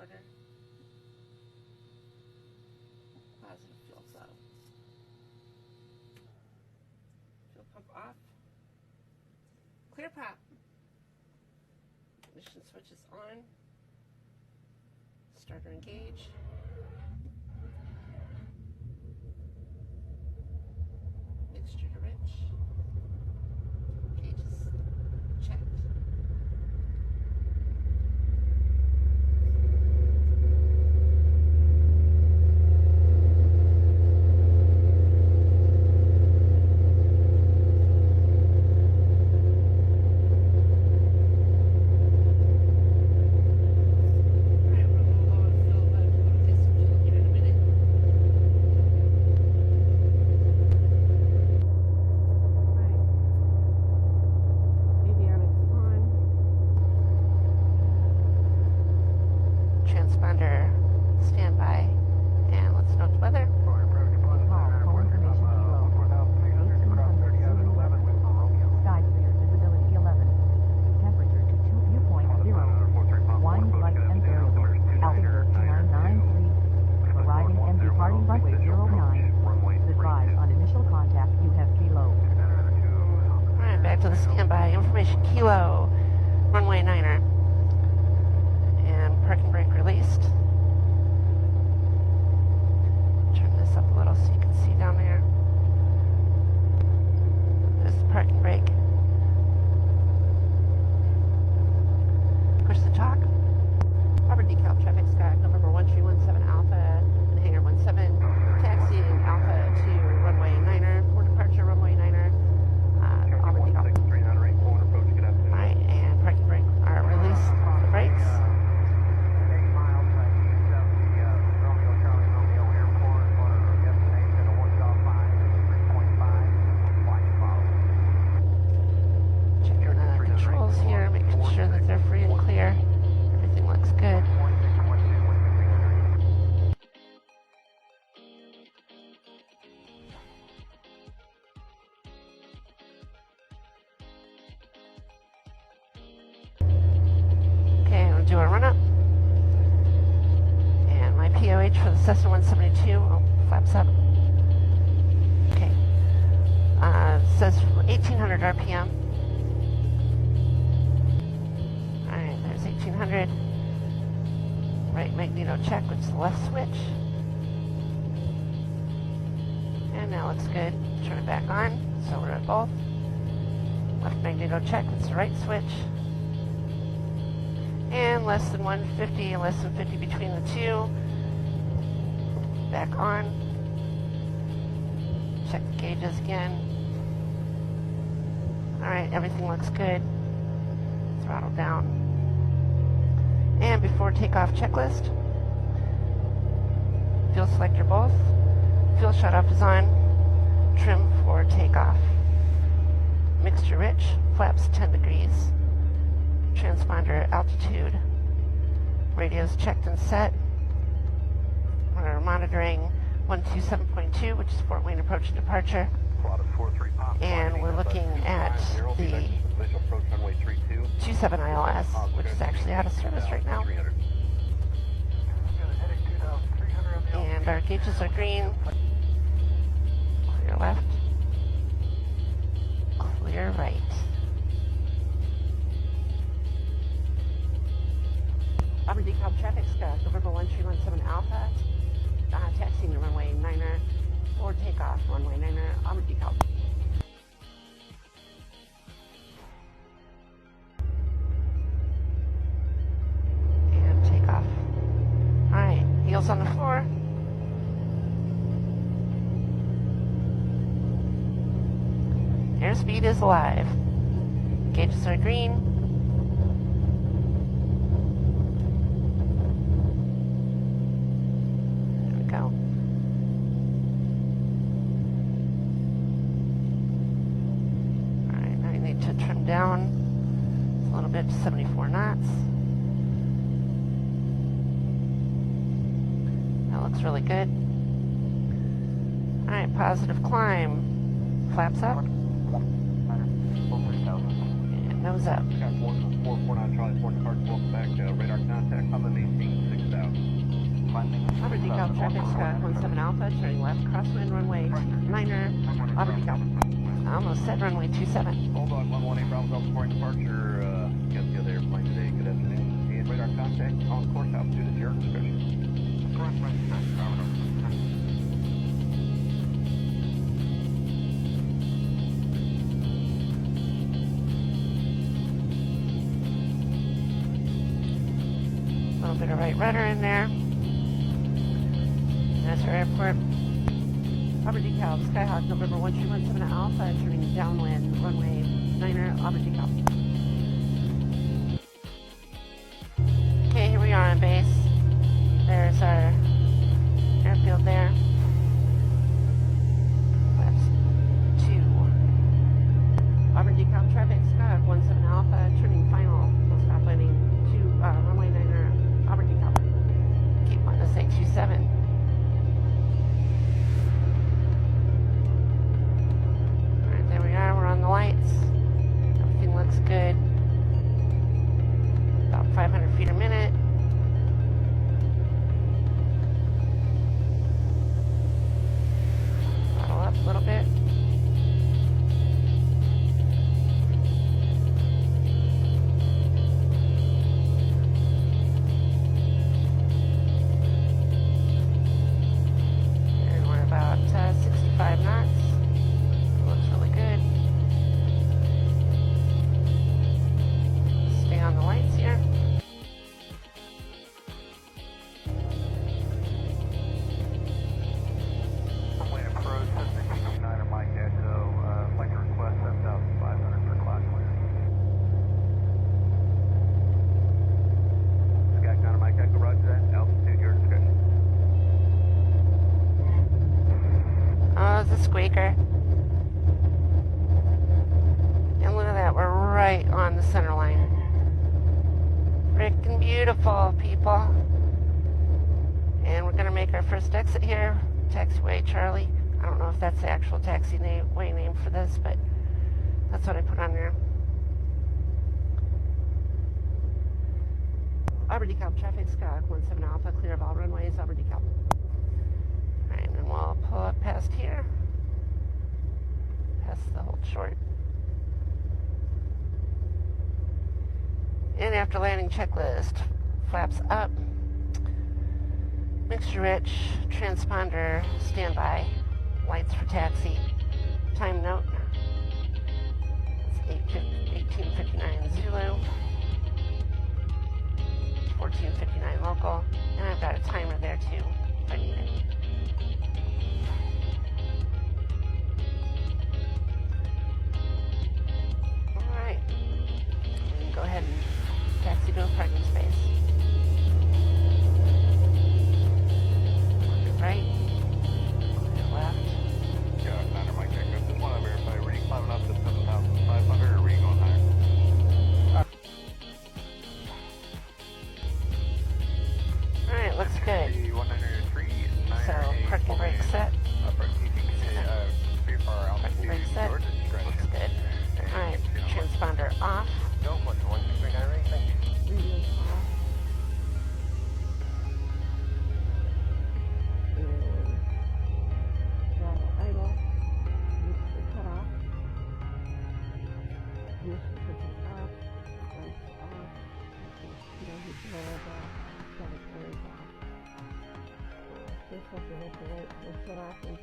starter. Positive fuel flow. Fuel pump off. Clear pop. Ignition switch is on. Starter engage. Mixture to rich. Gauges checked. Transponder standby, and let's note the weather. Sky clear, visibility 11. Temperature to 2 viewpoint 0. Wind light and variable. Altitude 993. Arriving and departing runway 09. Advise on initial contact. You have kilo. Alright, back to the standby. Information kilo, runway 9er. And parking brake released. Turn this up a little so you can see down there. There's the parking brake. Push the talk. Proper decal traffic sky, November 1317 Alpha and hangar 17. Taxiing Alpha to runway 9er for departure runway 9er. Auburn decal. Alright, and parking brake are released the brakes. Here, making sure that they're free and clear. Everything looks good. Okay, I'm going to do a run-up. And my POH for the Cessna 172. Oh, flaps up. Okay. Says 1800 RPM. 1800. Right magneto check, which is the left switch. And now looks good. Turn it back on. So we're at both. Left magneto check, it's the right switch. And less than 150 and less than 50 between the two. Back on. Check the gauges again. Alright, everything looks good. Throttle down. And before takeoff checklist, fuel selector both, fuel shutoff is on, trim for takeoff, mixture rich, flaps 10 degrees, transponder altitude, radios checked and set. We're monitoring 127.2, which is Fort Wayne approach and departure, and we're looking at the 27 ILS, which is actually out of service right now. And our gauges are green. Clear left. Clear right. Auburn decal traffic sky, November 1317 Alpha. Taxiing to runway 9er for takeoff, runway 9er, Auburn decal. Alright, heels on the floor. Airspeed is alive. Gauges are green. There we go. Alright, now you need to trim down a little bit to 74 knots. Looks really good. Alright, positive climb. Flaps up. And nose up. Got 449 Charlie, 4 card, welcome back. Radar contact, I'm an 18, 6 Auburn decal traffic, Scott 17 Alpha, turning left, crosswind, runway 29er, Auburn decal. I almost said runway 27. Bulldog 118 Bravo Delta point departure, got the other airplane today, good afternoon. And radar contact, on course altitude is your discussion. Correct, A little bit of right rudder in there. That's our airport. Auburn decal, Skyhawk, November 1317 Alpha, turning downwind, runway 9er, Auburn decal. Okay, here we are on base. There's our airfield there. That's 2. Auburn decal traffic, Skyhawk 17 Alpha, turning final, full stop landing 2, runway 9er, Auburn decal. Keep minus 827. Lights. Everything looks good. About 500 feet a minute. Throttle up a little bit. And we're about 65 knots. Looks really good. On the lights here. Runway approach, Cessna KGWB Mike Echo, like to request 7,500 for class clearance. Sky Connor Mike Echo, roger that. Altitude, your discussion. Oh, it's a squeaker. And look at that, we're right on the center line. Frickin' beautiful, people. And we're gonna make our first exit here. Taxiway Charlie. I don't know if that's the actual taxiway name for this, but that's what I put on there. Auburn decal traffic, Skyhawk 17 Alpha, clear of all runways, Auburn decal. Alright, and then we'll pull up past here. Past the hold short. And after landing checklist, flaps up, mixture rich, transponder, standby, lights for taxi, time note, it's 1859 Zulu, 1459 local, and I've got a timer there too, if I need it. Alright, go ahead and taxi to a parking space. Look at right. Look at left. Yeah, Connor Mike Echo, just want to verify, reading climbing up to 7,500 or reading going higher? Alright, looks good. So, parking brake set. Parking brake set. Looks good. Alright, transponder off. No, 16398, thank you. Radio's off. And throttle idle. Needs to cut off. Ignition switches off. Lights off. Heat valve off. Static flares off. This has to let the light will shut off and